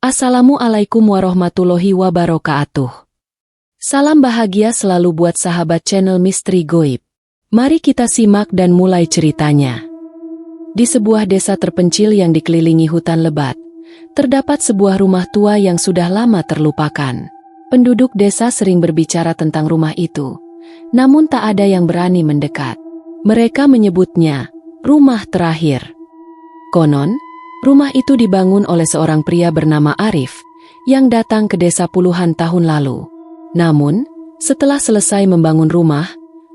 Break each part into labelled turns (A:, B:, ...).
A: Assalamualaikum warahmatullahi wabarakatuh. Salam bahagia selalu buat sahabat channel Misteri Goib. Mari kita simak dan mulai ceritanya. Di sebuah desa terpencil yang dikelilingi hutan lebat, terdapat sebuah rumah tua yang sudah lama terlupakan. Penduduk desa sering berbicara tentang rumah itu, namun tak ada yang berani mendekat. Mereka menyebutnya rumah terakhir. Konon, rumah itu dibangun oleh seorang pria bernama Arif, yang datang ke desa puluhan tahun lalu. Namun, setelah selesai membangun rumah,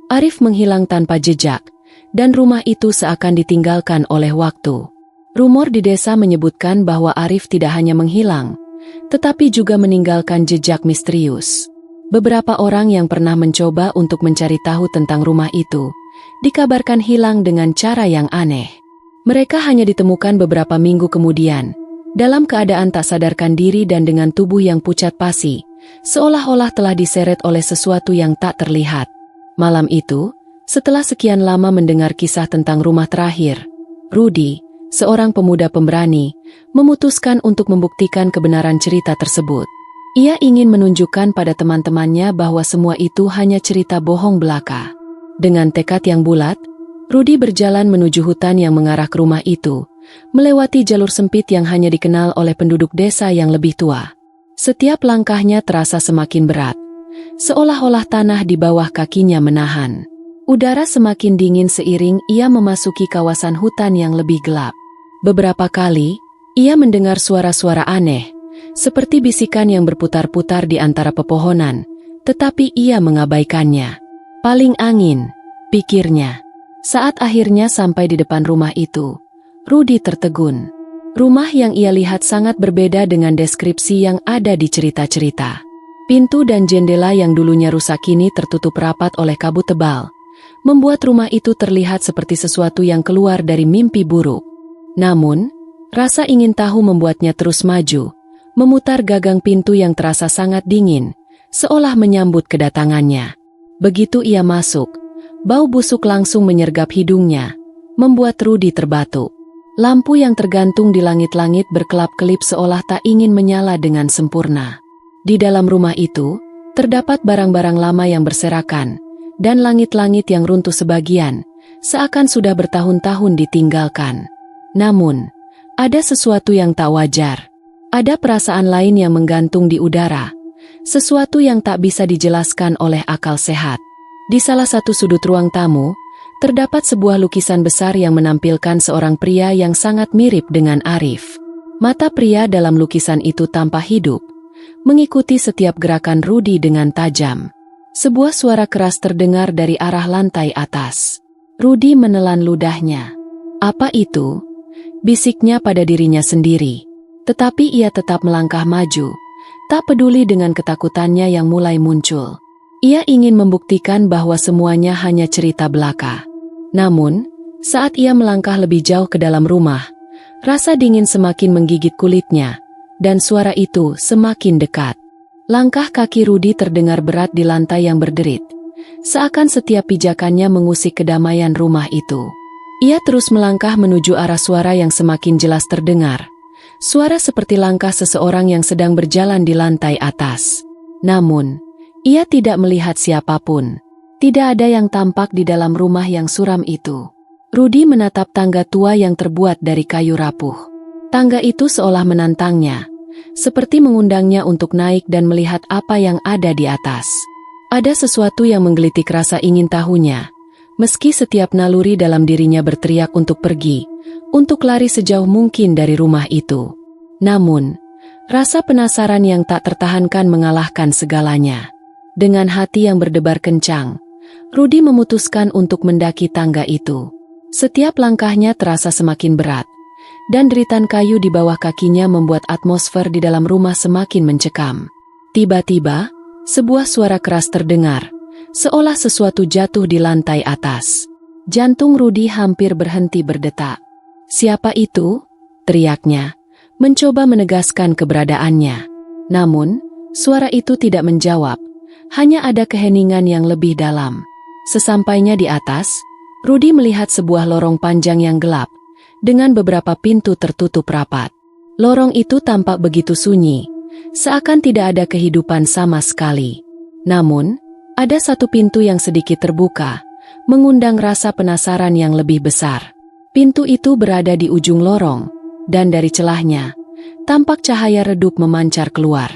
A: Arif menghilang tanpa jejak, dan rumah itu seakan ditinggalkan oleh waktu. Rumor di desa menyebutkan bahwa Arif tidak hanya menghilang, tetapi juga meninggalkan jejak misterius. Beberapa orang yang pernah mencoba untuk mencari tahu tentang rumah itu, dikabarkan hilang dengan cara yang aneh. Mereka hanya ditemukan beberapa minggu kemudian, dalam keadaan tak sadarkan diri dan dengan tubuh yang pucat pasi, seolah-olah telah diseret oleh sesuatu yang tak terlihat. Malam itu, setelah sekian lama mendengar kisah tentang rumah terakhir, Rudy, seorang pemuda pemberani, memutuskan untuk membuktikan kebenaran cerita tersebut. Ia ingin menunjukkan pada teman-temannya bahwa semua itu hanya cerita bohong belaka. Dengan tekad yang bulat, Rudy berjalan menuju hutan yang mengarah ke rumah itu, melewati jalur sempit yang hanya dikenal oleh penduduk desa yang lebih tua. Setiap langkahnya terasa semakin berat, seolah-olah tanah di bawah kakinya menahan. Udara semakin dingin seiring ia memasuki kawasan hutan yang lebih gelap. Beberapa kali, ia mendengar suara-suara aneh, seperti bisikan yang berputar-putar di antara pepohonan, tetapi ia mengabaikannya. Paling angin, pikirnya. Saat akhirnya sampai di depan rumah itu, Rudy tertegun. Rumah yang ia lihat sangat berbeda dengan deskripsi yang ada di cerita-cerita. Pintu dan jendela yang dulunya rusak kini tertutup rapat oleh kabut tebal, membuat rumah itu terlihat seperti sesuatu yang keluar dari mimpi buruk. Namun, rasa ingin tahu membuatnya terus maju, memutar gagang pintu yang terasa sangat dingin, seolah menyambut kedatangannya. Begitu ia masuk, bau busuk langsung menyergap hidungnya, membuat Rudy terbatuk. Lampu yang tergantung di langit-langit berkelap-kelip seolah tak ingin menyala dengan sempurna. Di dalam rumah itu, terdapat barang-barang lama yang berserakan, dan langit-langit yang runtuh sebagian, seakan sudah bertahun-tahun ditinggalkan. Namun, ada sesuatu yang tak wajar. Ada perasaan lain yang menggantung di udara, sesuatu yang tak bisa dijelaskan oleh akal sehat. Di salah satu sudut ruang tamu, terdapat sebuah lukisan besar yang menampilkan seorang pria yang sangat mirip dengan Arif. Mata pria dalam lukisan itu tampak hidup, mengikuti setiap gerakan Rudy dengan tajam. Sebuah suara keras terdengar dari arah lantai atas. Rudy menelan ludahnya. Apa itu? Bisiknya pada dirinya sendiri. Tetapi ia tetap melangkah maju, tak peduli dengan ketakutannya yang mulai muncul. Ia ingin membuktikan bahwa semuanya hanya cerita belaka. Namun, saat ia melangkah lebih jauh ke dalam rumah, rasa dingin semakin menggigit kulitnya, dan suara itu semakin dekat. Langkah kaki Rudy terdengar berat di lantai yang berderit, seakan setiap pijakannya mengusik kedamaian rumah itu. Ia terus melangkah menuju arah suara yang semakin jelas terdengar. Suara seperti langkah seseorang yang sedang berjalan di lantai atas. Namun, ia tidak melihat siapapun. Tidak ada yang tampak di dalam rumah yang suram itu. Rudy menatap tangga tua yang terbuat dari kayu rapuh. Tangga itu seolah menantangnya, seperti mengundangnya untuk naik dan melihat apa yang ada di atas. Ada sesuatu yang menggelitik rasa ingin tahunya, meski setiap naluri dalam dirinya berteriak untuk pergi, untuk lari sejauh mungkin dari rumah itu. Namun, rasa penasaran yang tak tertahankan mengalahkan segalanya. Dengan hati yang berdebar kencang, Rudy memutuskan untuk mendaki tangga itu. Setiap langkahnya terasa semakin berat, dan deritan kayu di bawah kakinya membuat atmosfer di dalam rumah semakin mencekam. Tiba-tiba, sebuah suara keras terdengar, seolah sesuatu jatuh di lantai atas. Jantung Rudy hampir berhenti berdetak. "Siapa itu?" teriaknya, mencoba menegaskan keberadaannya. Namun, suara itu tidak menjawab. Hanya ada keheningan yang lebih dalam. Sesampainya di atas, Rudy melihat sebuah lorong panjang yang gelap, dengan beberapa pintu tertutup rapat. Lorong itu tampak begitu sunyi, seakan tidak ada kehidupan sama sekali. Namun, ada satu pintu yang sedikit terbuka, mengundang rasa penasaran yang lebih besar. Pintu itu berada di ujung lorong, dan dari celahnya, tampak cahaya redup memancar keluar.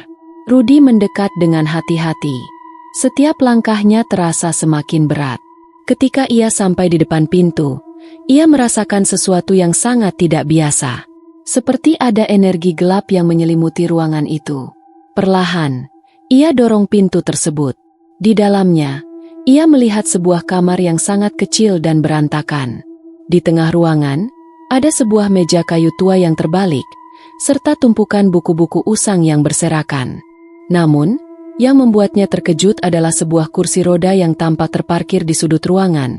A: Rudy mendekat dengan hati-hati. Setiap langkahnya terasa semakin berat. Ketika ia sampai di depan pintu, ia merasakan sesuatu yang sangat tidak biasa. Seperti ada energi gelap yang menyelimuti ruangan itu. Perlahan, ia dorong pintu tersebut. Di dalamnya, ia melihat sebuah kamar yang sangat kecil dan berantakan. Di tengah ruangan, ada sebuah meja kayu tua yang terbalik, serta tumpukan buku-buku usang yang berserakan. Namun, yang membuatnya terkejut adalah sebuah kursi roda yang tampak terparkir di sudut ruangan,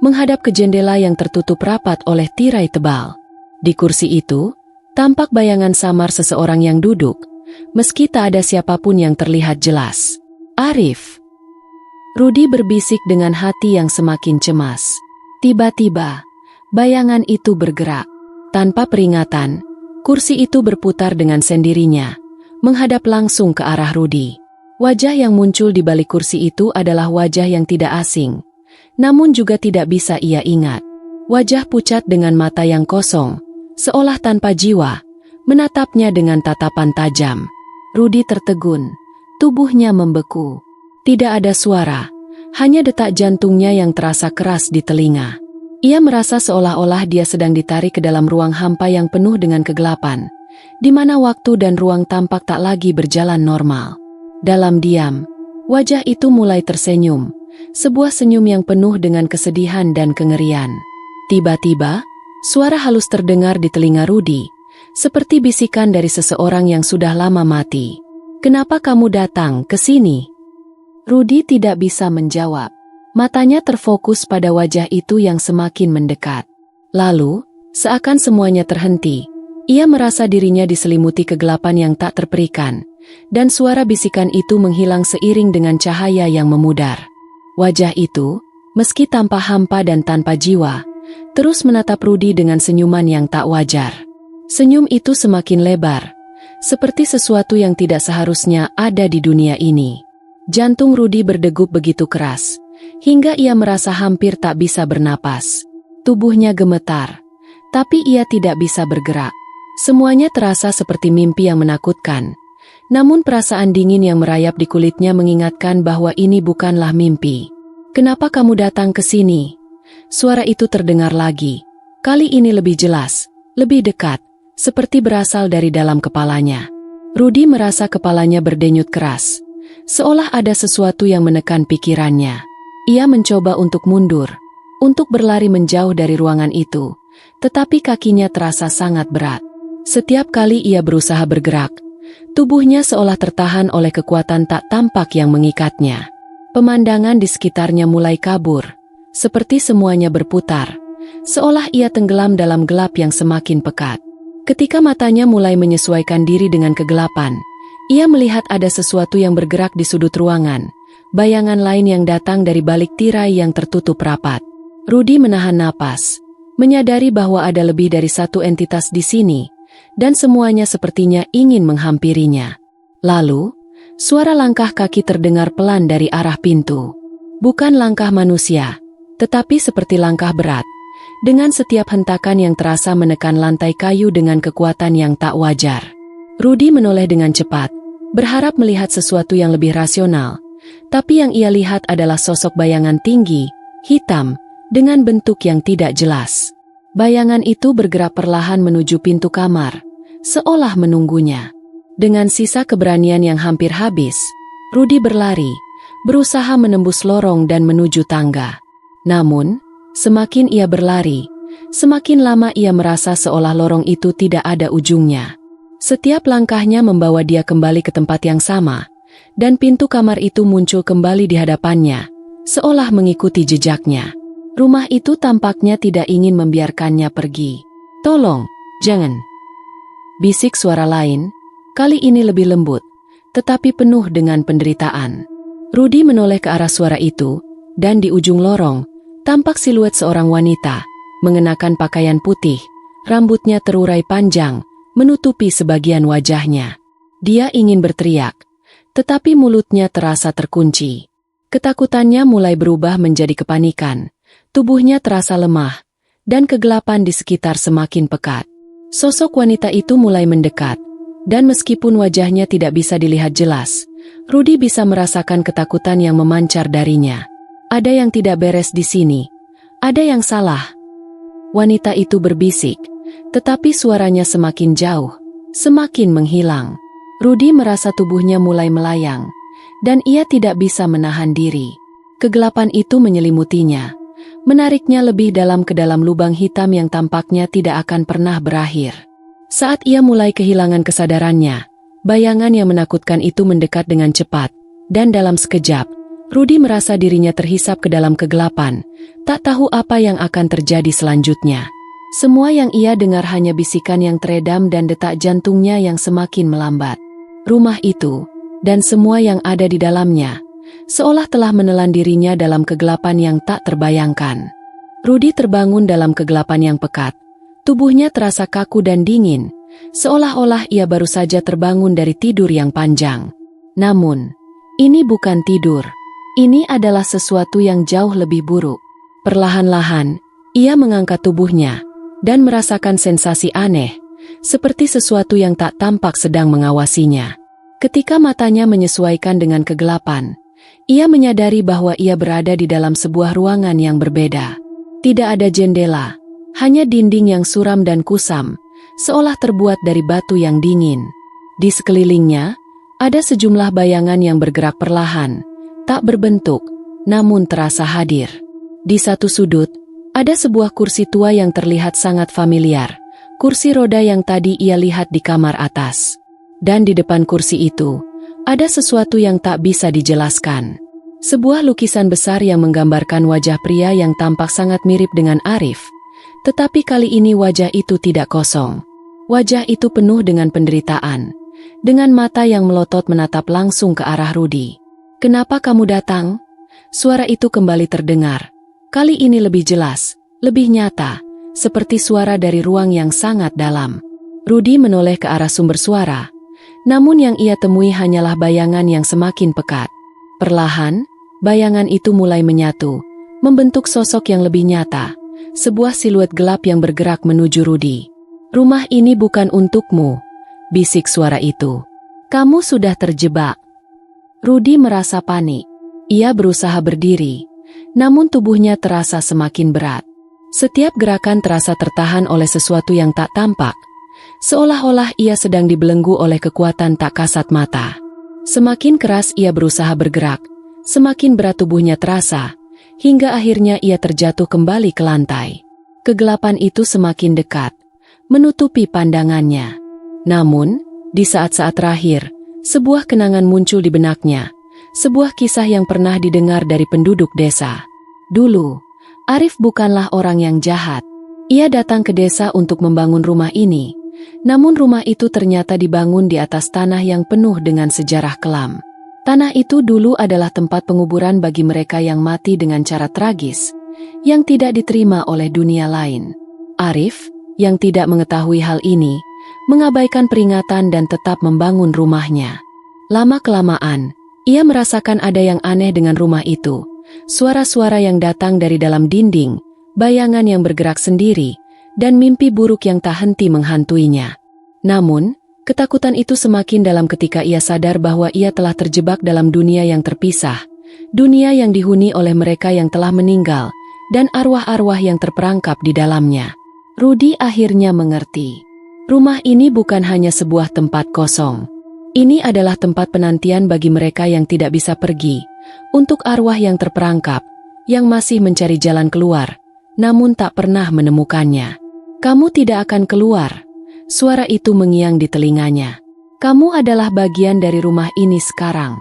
A: menghadap ke jendela yang tertutup rapat oleh tirai tebal. Di kursi itu, tampak bayangan samar seseorang yang duduk, meski tak ada siapapun yang terlihat jelas. Arif. Rudy berbisik dengan hati yang semakin cemas. Tiba-tiba, bayangan itu bergerak. Tanpa peringatan, kursi itu berputar dengan sendirinya, menghadap langsung ke arah Rudy. Wajah yang muncul di balik kursi itu adalah wajah yang tidak asing, namun juga tidak bisa ia ingat. Wajah pucat dengan mata yang kosong, seolah tanpa jiwa, menatapnya dengan tatapan tajam. Rudy tertegun, tubuhnya membeku. Tidak ada suara, hanya detak jantungnya yang terasa keras di telinga. Ia merasa seolah-olah dia sedang ditarik ke dalam ruang hampa yang penuh dengan kegelapan, di mana waktu dan ruang tampak tak lagi berjalan normal. Dalam diam, wajah itu mulai tersenyum, sebuah senyum yang penuh dengan kesedihan dan kengerian. Tiba-tiba, suara halus terdengar di telinga Rudy, seperti bisikan dari seseorang yang sudah lama mati. "Kenapa kamu datang ke sini?" Rudy tidak bisa menjawab. Matanya terfokus pada wajah itu yang semakin mendekat. Lalu, seakan semuanya terhenti, ia merasa dirinya diselimuti kegelapan yang tak terperikan, dan suara bisikan itu menghilang seiring dengan cahaya yang memudar. Wajah itu, meski tanpa hampa dan tanpa jiwa, terus menatap Rudy dengan senyuman yang tak wajar. Senyum itu semakin lebar, seperti sesuatu yang tidak seharusnya ada di dunia ini. Jantung Rudy berdegup begitu keras, hingga ia merasa hampir tak bisa bernapas. Tubuhnya gemetar, tapi ia tidak bisa bergerak. Semuanya terasa seperti mimpi yang menakutkan. Namun perasaan dingin yang merayap di kulitnya mengingatkan bahwa ini bukanlah mimpi. "Kenapa kamu datang ke sini?" Suara itu terdengar lagi. Kali ini lebih jelas, lebih dekat, seperti berasal dari dalam kepalanya. Rudy merasa kepalanya berdenyut keras, seolah ada sesuatu yang menekan pikirannya. Ia mencoba untuk mundur, untuk berlari menjauh dari ruangan itu, tetapi kakinya terasa sangat berat. Setiap kali ia berusaha bergerak, tubuhnya seolah tertahan oleh kekuatan tak tampak yang mengikatnya. Pemandangan di sekitarnya mulai kabur, seperti semuanya berputar, seolah ia tenggelam dalam gelap yang semakin pekat. Ketika matanya mulai menyesuaikan diri dengan kegelapan, ia melihat ada sesuatu yang bergerak di sudut ruangan, bayangan lain yang datang dari balik tirai yang tertutup rapat. Rudy menahan napas, menyadari bahwa ada lebih dari satu entitas di sini, dan semuanya sepertinya ingin menghampirinya. Lalu, suara langkah kaki terdengar pelan dari arah pintu. Bukan langkah manusia, tetapi seperti langkah berat, dengan setiap hentakan yang terasa menekan lantai kayu dengan kekuatan yang tak wajar. Rudy menoleh dengan cepat, berharap melihat sesuatu yang lebih rasional, tapi yang ia lihat adalah sosok bayangan tinggi, hitam, dengan bentuk yang tidak jelas. Bayangan itu bergerak perlahan menuju pintu kamar, seolah menunggunya. Dengan sisa keberanian yang hampir habis, Rudy berlari, berusaha menembus lorong dan menuju tangga. Namun, semakin ia berlari, semakin lama ia merasa seolah lorong itu tidak ada ujungnya. Setiap langkahnya membawa dia kembali ke tempat yang sama, dan pintu kamar itu muncul kembali di hadapannya, seolah mengikuti jejaknya. Rumah itu tampaknya tidak ingin membiarkannya pergi. "Tolong, jangan!" Bisik suara lain, kali ini lebih lembut, tetapi penuh dengan penderitaan. Rudy menoleh ke arah suara itu, dan di ujung lorong, tampak siluet seorang wanita, mengenakan pakaian putih, rambutnya terurai panjang, menutupi sebagian wajahnya. Dia ingin berteriak, tetapi mulutnya terasa terkunci. Ketakutannya mulai berubah menjadi kepanikan. Tubuhnya terasa lemah, dan kegelapan di sekitar semakin pekat. Sosok wanita itu mulai mendekat, dan meskipun wajahnya tidak bisa dilihat jelas, Rudy bisa merasakan ketakutan yang memancar darinya. Ada yang tidak beres di sini. Ada yang salah. Wanita itu berbisik, tetapi suaranya semakin jauh, semakin menghilang. Rudy merasa tubuhnya mulai melayang, dan ia tidak bisa menahan diri. Kegelapan itu menyelimutinya, menariknya lebih dalam ke dalam lubang hitam yang tampaknya tidak akan pernah berakhir. Saat ia mulai kehilangan kesadarannya, bayangan yang menakutkan itu mendekat dengan cepat, dan dalam sekejap, Rudy merasa dirinya terhisap ke dalam kegelapan, tak tahu apa yang akan terjadi selanjutnya. Semua yang ia dengar hanya bisikan yang teredam dan detak jantungnya yang semakin melambat. Rumah itu, dan semua yang ada di dalamnya, seolah telah menelan dirinya dalam kegelapan yang tak terbayangkan. Rudy terbangun dalam kegelapan yang pekat. Tubuhnya terasa kaku dan dingin, seolah-olah ia baru saja terbangun dari tidur yang panjang. Namun, ini bukan tidur. Ini adalah sesuatu yang jauh lebih buruk. Perlahan-lahan, ia mengangkat tubuhnya, dan merasakan sensasi aneh, seperti sesuatu yang tak tampak sedang mengawasinya. Ketika matanya menyesuaikan dengan kegelapan, ia menyadari bahwa ia berada di dalam sebuah ruangan yang berbeda. Tidak ada jendela, hanya dinding yang suram dan kusam, seolah terbuat dari batu yang dingin. Di sekelilingnya, ada sejumlah bayangan yang bergerak perlahan, tak berbentuk, namun terasa hadir. Di satu sudut, ada sebuah kursi tua yang terlihat sangat familiar, kursi roda yang tadi ia lihat di kamar atas. Dan di depan kursi itu, ada sesuatu yang tak bisa dijelaskan. Sebuah lukisan besar yang menggambarkan wajah pria yang tampak sangat mirip dengan Arif. Tetapi kali ini wajah itu tidak kosong. Wajah itu penuh dengan penderitaan, dengan mata yang melotot menatap langsung ke arah Rudy. "Kenapa kamu datang?" Suara itu kembali terdengar. Kali ini lebih jelas, lebih nyata, seperti suara dari ruang yang sangat dalam. Rudy menoleh ke arah sumber suara, namun yang ia temui hanyalah bayangan yang semakin pekat. Perlahan, bayangan itu mulai menyatu, membentuk sosok yang lebih nyata, sebuah siluet gelap yang bergerak menuju Rudy. "Rumah ini bukan untukmu," bisik suara itu. "Kamu sudah terjebak." Rudy merasa panik. Ia berusaha berdiri, namun tubuhnya terasa semakin berat. Setiap gerakan terasa tertahan oleh sesuatu yang tak tampak, seolah-olah ia sedang dibelenggu oleh kekuatan tak kasat mata. Semakin keras ia berusaha bergerak, semakin berat tubuhnya terasa, hingga akhirnya ia terjatuh kembali ke lantai. Kegelapan itu semakin dekat, menutupi pandangannya. Namun, di saat-saat terakhir, sebuah kenangan muncul di benaknya, sebuah kisah yang pernah didengar dari penduduk desa. Dulu, Arif bukanlah orang yang jahat. Ia datang ke desa untuk membangun rumah ini, namun rumah itu ternyata dibangun di atas tanah yang penuh dengan sejarah kelam. Tanah itu dulu adalah tempat penguburan bagi mereka yang mati dengan cara tragis, yang tidak diterima oleh dunia lain. Arif, yang tidak mengetahui hal ini, mengabaikan peringatan dan tetap membangun rumahnya. Lama-kelamaan, ia merasakan ada yang aneh dengan rumah itu. Suara-suara yang datang dari dalam dinding, bayangan yang bergerak sendiri, dan mimpi buruk yang tak henti menghantuinya. Namun, ketakutan itu semakin dalam ketika ia sadar bahwa ia telah terjebak dalam dunia yang terpisah, dunia yang dihuni oleh mereka yang telah meninggal, dan arwah-arwah yang terperangkap di dalamnya. Rudy akhirnya mengerti. Rumah ini bukan hanya sebuah tempat kosong. Ini adalah tempat penantian bagi mereka yang tidak bisa pergi, untuk arwah yang terperangkap, yang masih mencari jalan keluar, namun tak pernah menemukannya. "Kamu tidak akan keluar," suara itu mengiang di telinganya. "Kamu adalah bagian dari rumah ini sekarang."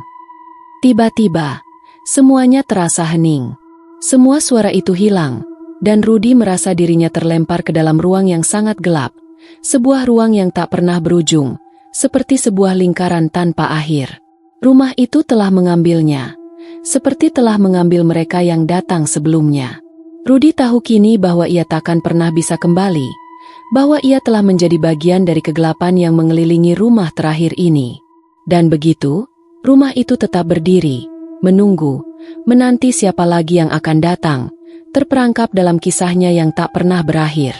A: Tiba-tiba, semuanya terasa hening. Semua suara itu hilang, dan Rudy merasa dirinya terlempar ke dalam ruang yang sangat gelap, sebuah ruang yang tak pernah berujung, seperti sebuah lingkaran tanpa akhir. Rumah itu telah mengambilnya, seperti telah mengambil mereka yang datang sebelumnya. Rudy tahu kini bahwa ia takkan pernah bisa kembali, bahwa ia telah menjadi bagian dari kegelapan yang mengelilingi rumah terakhir ini. Dan begitu, rumah itu tetap berdiri, menunggu, menanti siapa lagi yang akan datang, terperangkap dalam kisahnya yang tak pernah berakhir.